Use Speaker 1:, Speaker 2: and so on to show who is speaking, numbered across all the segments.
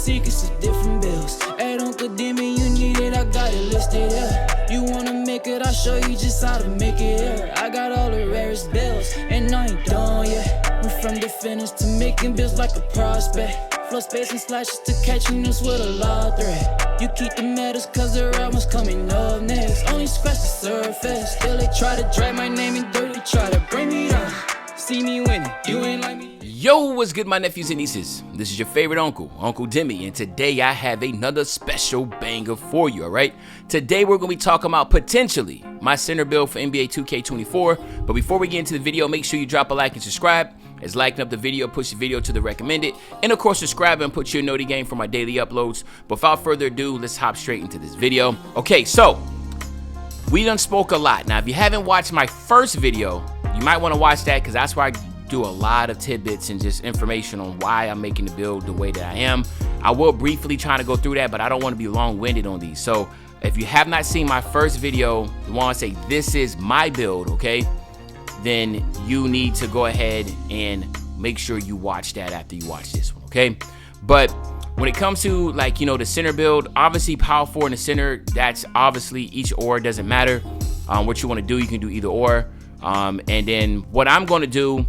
Speaker 1: secrets of different bills. Hey, don't condemn me, you need it, I got it listed here. You wanna make it, I'll show you just how to make it here. I got all the rarest bills, and I ain't done yet. Went from the finish to making bills like a prospect. Flow space and slashes to catching us with a law threat. You keep the medals cause the right one's coming up next. Only scratch the surface. Still they try to drag my name in dirt, they try to bring me down. See me winning, you ain't like me.
Speaker 2: Yo, what's good, my nephews and nieces? This is your favorite uncle, Uncle Demi, and today I have another special banger for you, alright? Today we're going to be talking about potentially my center build for NBA 2K24, but before we get into the video, make sure you drop a like and subscribe, as liking up the video push the video to the recommended, and of course subscribe and put your noti game for my daily uploads. But without further ado, let's hop straight into this video. Okay, so we done spoke a lot. Now, if you haven't watched my first video, you might want to watch that because that's where I do a lot of tidbits and just information on why I'm making the build the way that I am. I will briefly try to go through that, but I don't want to be long-winded on these. So if you have not seen my first video, you want to say this is my build, okay, then you need to go ahead and make sure you watch that after you watch this one, okay? But when it comes to, like, you know, the center build, obviously power forward in the center, that's obviously each or, doesn't matter. What you want to do, you can do either or. And then what I'm going to do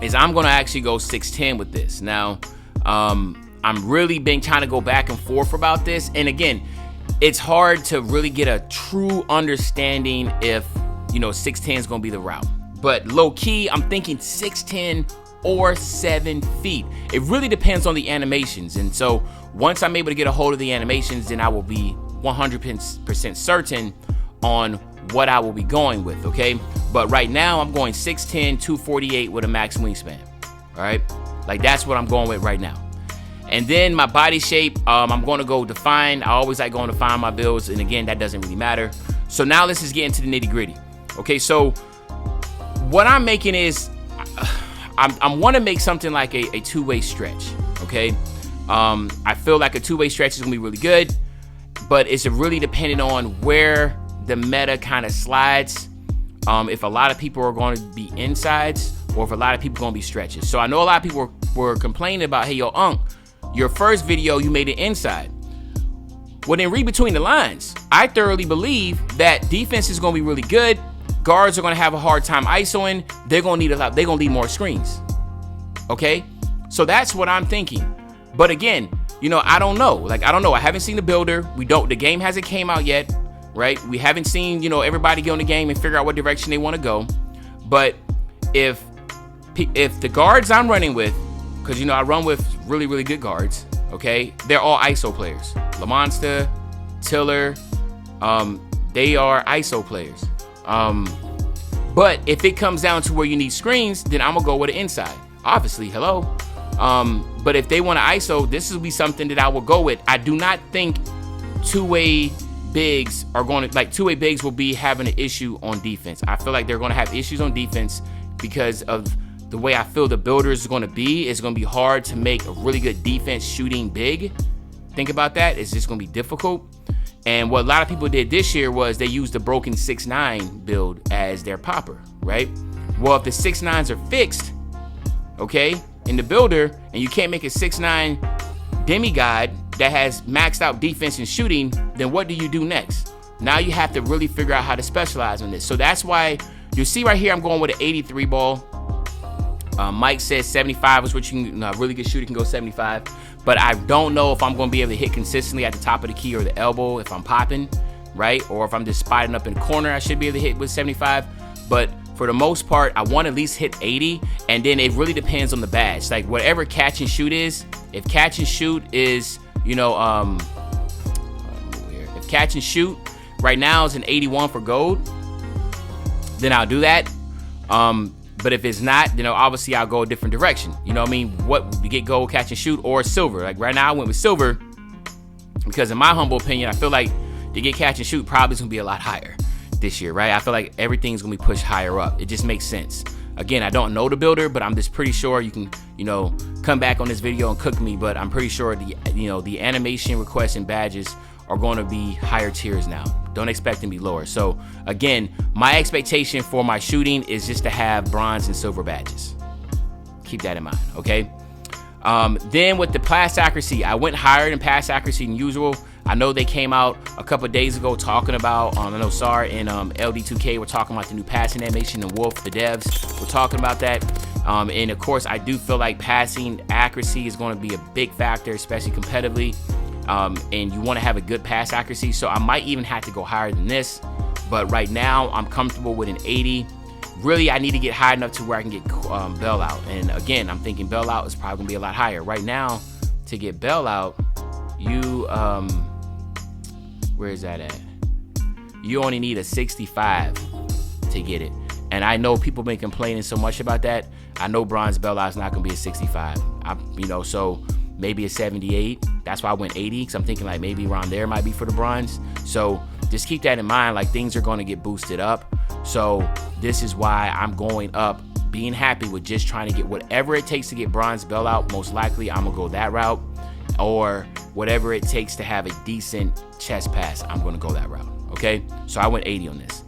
Speaker 2: is I'm going to actually go 6'10 with this. Now, I'm really been trying to go back and forth about this. And again, it's hard to really get a true understanding if, you know, 6'10 is going to be the route. But low key, I'm thinking 6'10 or 7 feet. It really depends on the animations. And so once I'm able to get a hold of the animations, then I will be 100% certain on what I will be going with, okay? But right now, I'm going 6'10", 248 with a max wingspan, all right? Like, that's what I'm going with right now. And then my body shape, I'm going to go define. I always like going to define my builds, and again, that doesn't really matter. So now let's just get into the nitty-gritty. Okay, so what I'm making is, I want to make something like a two-way stretch, okay? I feel like a two-way stretch is going to be really good, but it's really dependent on where the meta kind of slides. If a lot of people are going to be insides or if a lot of people are going to be stretches. So I know a lot of people were complaining about, hey, yo, Unc, your first video, you made it inside. Well, then read between the lines. I thoroughly believe that defense is going to be really good. Guards are going to have a hard time ISOing. They're going to need more screens. Okay? So that's what I'm thinking. But again, you know, I don't know. Like, I don't know. I haven't seen the builder. The game hasn't came out yet. Right? We haven't seen, you know, everybody get on the game and figure out what direction they want to go. But if the guards I'm running with, because, you know, I run with really, really good guards, okay? They're all ISO players. LaMonster, Tiller, they are ISO players. But if it comes down to where you need screens, then I'm going to go with the inside. Obviously, hello. But if they want to ISO, this will be something that I will go with. I do not think two-way bigs are going to, like, two-way bigs will be having an issue on defense. I feel like they're going to have issues on defense because of the way I feel the builder is going to be. It's going to be hard to make a really good defense shooting big. Think about that. It's just going to be difficult. And what a lot of people did this year was they used the broken 6'9" build as their popper, right? Well, if the 6'9s are fixed, okay, in the builder, and you can't make a 6'9" demigod that has maxed out defense and shooting, then what do you do next? Now you have to really figure out how to specialize on this. So that's why you see right here, I'm going with an 83 ball. Mike says 75 is what you can, a really good shooter can go 75. But I don't know if I'm going to be able to hit consistently at the top of the key or the elbow if I'm popping, right? Or if I'm just spotting up in the corner, I should be able to hit with 75. But for the most part, I want to at least hit 80. And then it really depends on the badge. Like, whatever catch and shoot is, if catch and shoot is, you know, if catch and shoot right now is an 81 for gold, then I'll do that. But if it's not, you know, obviously I'll go a different direction. You know what I mean? What we get gold, catch and shoot, or silver. Like right now I went with silver because in my humble opinion, I feel like to get catch and shoot probably is gonna be a lot higher this year, right? I feel like everything's gonna be pushed higher up. It just makes sense. Again, I don't know the builder, but I'm just pretty sure you can, you know, come back on this video and cook me, but I'm pretty sure the animation requests and badges are going to be higher tiers now. Don't expect them to be lower. So again, my expectation for my shooting is just to have bronze and silver badges. Keep that in mind, okay? Then with the pass accuracy, I went higher in pass accuracy than usual. I know they came out a couple of days ago talking about, I know SAR and LD2K were talking about the new passing animation, and Wolf, the devs, were talking about that. And of course, I do feel like passing accuracy is going to be a big factor, especially competitively. And you want to have a good pass accuracy. So I might even have to go higher than this. But right now, I'm comfortable with an 80. Really, I need to get high enough to where I can get bailout. And again, I'm thinking bailout is probably going to be a lot higher. Right now, to get bailout, you, where is that at? You only need a 65 to get it. And I know people been complaining so much about that. I know bronze bailout is not going to be a 65. So maybe a 78. That's why I went 80, because I'm thinking like maybe around there might be for the bronze. So just keep that in mind. Like, things are going to get boosted up. So this is why I'm going up, being happy with just trying to get whatever it takes to get bronze bailout. Most likely I'm gonna go that route, or whatever it takes to have a decent chest pass, I'm gonna go that route. Okay, so I went 80 on this.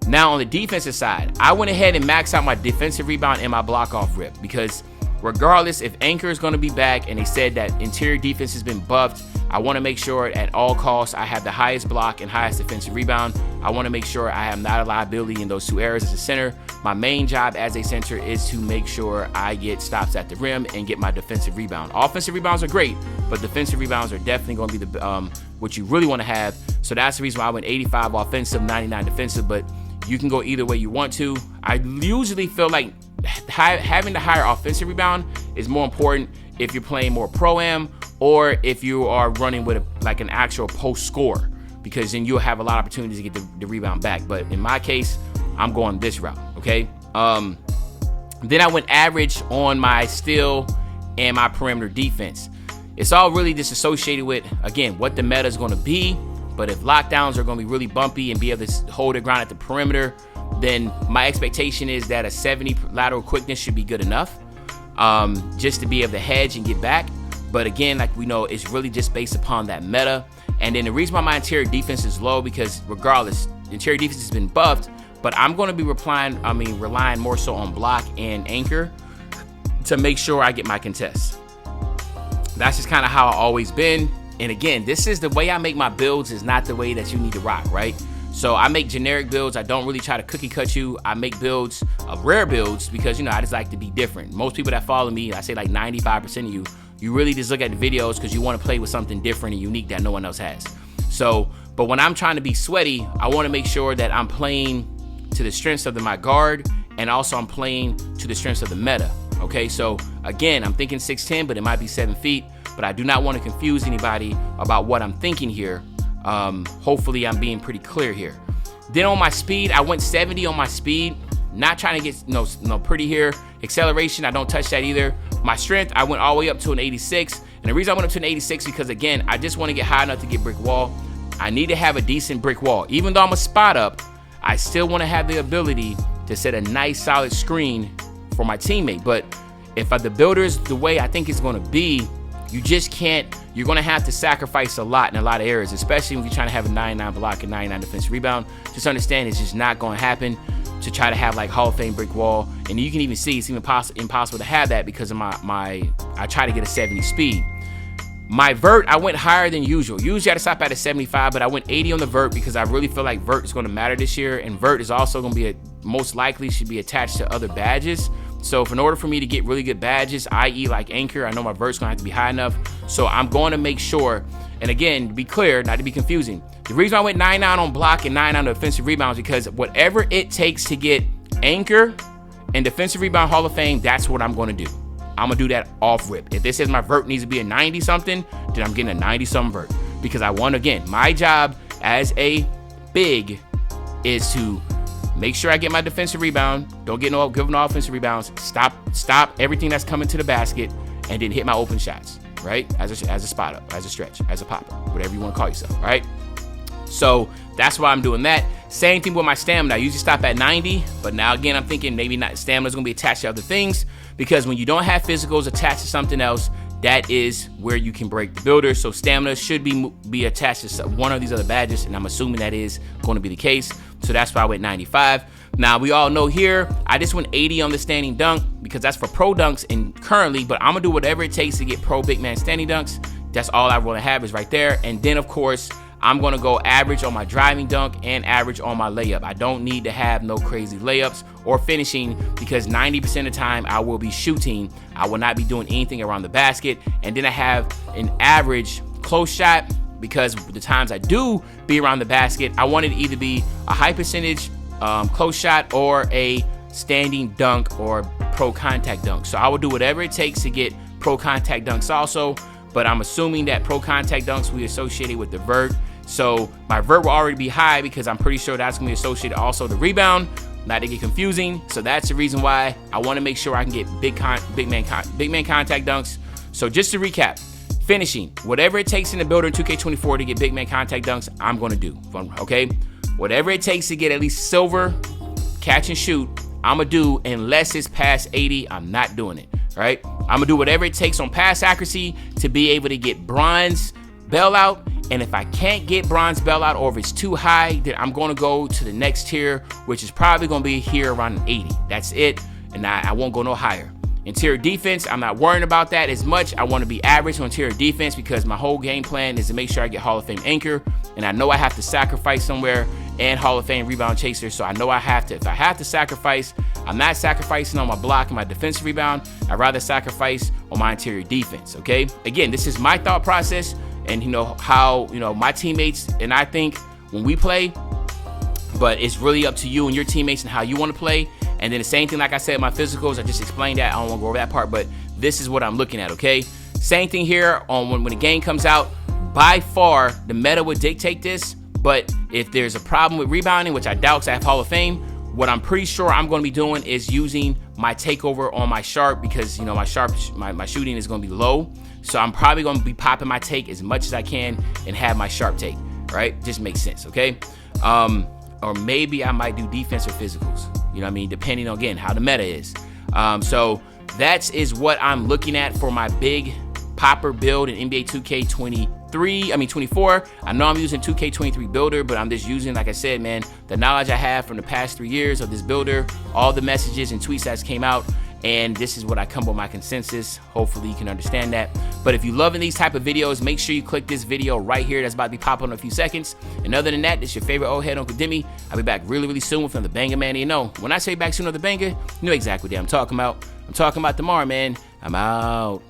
Speaker 2: Now on the defensive side, I went ahead and maxed out my defensive rebound and my block off rip, because regardless if Anchor is going to be back, and they said that interior defense has been buffed, I want to make sure at all costs I have the highest block and highest defensive rebound. I want to make sure I am not a liability in those two areas as a center. My main job as a center is to make sure I get stops at the rim and get my defensive rebound. Offensive rebounds are great, but defensive rebounds are definitely going to be the what you really want to have. So that's the reason why I went 85 offensive, 99 defensive, but you can go either way you want to. I usually feel like having the higher offensive rebound is more important if you're playing more pro-am, or if you are running with like an actual post score, because then you'll have a lot of opportunities to get the rebound back. But in my case, I'm going this route, okay? Then I went average on my steal and my perimeter defense. It's all really just associated with, again, what the meta is going to be. But if lockdowns are going to be really bumpy and be able to hold the ground at the perimeter, then my expectation is that a 70 lateral quickness should be good enough, just to be able to hedge and get back. But again, like we know, it's really just based upon that meta. And then the reason why my interior defense is low, because regardless, the interior defense has been buffed, but I'm going to be relying more so on block and anchor to make sure I get my contests. That's just kind of how I've always been. And again, this is the way I make my builds, is not the way that you need to rock, right? So I make generic builds. I don't really try to cookie cut you. I make builds of rare builds because, I just like to be different. Most people that follow me, I say like 95% of you really just look at the videos because you want to play with something different and unique that no one else has. So, but when I'm trying to be sweaty, I want to make sure that I'm playing to the strengths of my guard, and also I'm playing to the strengths of the meta. Okay, so again, I'm thinking 6'10", but it might be 7 feet. But I do not want to confuse anybody about what I'm thinking here. Hopefully I'm being pretty clear here. Then on my speed, I went 70 on my speed. Not trying to get no pretty here. Acceleration, I don't touch that either. My strength, I went all the way up to an 86. And the reason I went up to an 86 because, again, I just want to get high enough to get brick wall. I need to have a decent brick wall. Even though I'm a spot up, I still want to have the ability to set a nice solid screen for my teammate. But if the builder is the way I think it's going to be, you just can't. You're going to have to sacrifice a lot in a lot of areas, especially when you're trying to have a 99 block and 99 defensive rebound. Just understand it's just not going to happen to try to have like Hall of Fame brick wall. And you can even see it's even impossible to have that because of I try to get a 70 speed. My vert, I went higher than usual. Usually I stop at a 75, but I went 80 on the vert because I really feel like vert is going to matter this year. And vert is also going to be most likely should be attached to other badges. So if in order for me to get really good badges, i.e. like anchor, I know my vert's gonna have to be high enough. So I'm going to make sure, and again, to be clear, not to be confusing, the reason I went 99 on block and 99 on defensive rebounds is because whatever it takes to get anchor and defensive rebound Hall of Fame, that's what I'm gonna do. I'm gonna do that off rip. If this says my vert needs to be a 90 something, then I'm getting a 90 something vert. Because I want, again, my job as a big is to make sure I get my defensive rebound. Don't get no offensive rebounds. Stop everything that's coming to the basket, and then hit my open shots, right? As a spot up, as a stretch, as a popper, whatever you want to call yourself, right? So that's why I'm doing that. Same thing with my stamina. I usually stop at 90, but now again, I'm thinking maybe not. Stamina's gonna be attached to other things because when you don't have physicals attached to something else, that is where you can break the builder. So stamina should be attached to one of these other badges, and I'm assuming that is going to be the case. So that's why I went 95. Now we all know here, I just went 80 on the standing dunk because that's for pro dunks and currently, but I'm gonna do whatever it takes to get pro big man standing dunks. That's all I want to have is right there. And then of course, I'm gonna go average on my driving dunk and average on my layup. I don't need to have no crazy layups or finishing because 90% of the time I will be shooting. I will not be doing anything around the basket. And then I have an average close shot because the times I do be around the basket, I want it to either be a high percentage close shot or a standing dunk or pro contact dunk. So I will do whatever it takes to get pro contact dunks also, but I'm assuming that pro contact dunks will be associated with the vert. So my vert will already be high because I'm pretty sure that's gonna be associated also the rebound, not to get confusing. So that's the reason why I wanna make sure I can get big man contact dunks. So just to recap, finishing, whatever it takes in the builder in 2K24 to get big man contact dunks, I'm gonna do, okay? Whatever it takes to get at least silver catch and shoot, I'm gonna do unless it's past 80, I'm not doing it, right? I'm gonna do whatever it takes on pass accuracy to be able to get bronze bailout. And if I can't get bronze bailout or if it's too high, then I'm gonna go to the next tier, which is probably gonna be here around 80. That's it, and I won't go no higher. Interior defense, I'm not worrying about that as much. I want to be average on interior defense because my whole game plan is to make sure I get Hall of Fame anchor, and I know I have to sacrifice somewhere and Hall of Fame rebound chaser. So I know I have to. If I have to sacrifice, I'm not sacrificing on my block and my defensive rebound. I'd rather sacrifice on my interior defense. Okay. Again, this is my thought process, and how my teammates and I think when we play. But it's really up to you and your teammates and how you want to play. And then the same thing, like I said, my physicals, I just explained that. I don't want to go over that part, but this is what I'm looking at, okay? Same thing here on when the game comes out. By far, the meta would dictate this, but if there's a problem with rebounding, which I doubt because I have Hall of Fame, what I'm pretty sure I'm going to be doing is using my takeover on my sharp because, my shooting is going to be low. So I'm probably going to be popping my take as much as I can and have my sharp take, right? Just makes sense, okay? Or maybe I might do defense or physicals, depending on, again, how the meta is. So that is what I'm looking at for my big popper build in NBA 2K24. I know I'm using 2K23 builder, but I'm just using, like I said, man, the knowledge I have from the past 3 years of this builder, all the messages and tweets that came out, and this is what I come with my consensus. Hopefully you can understand that. But if you're loving these type of videos, make sure you click this video right here that's about to be popping in a few seconds. And other than that, this is your favorite old head, Uncle Demi. I'll be back really, really soon with another banger, man. You know, when I say back soon with another banger, you know exactly what I'm talking about. I'm talking about tomorrow, man. I'm out.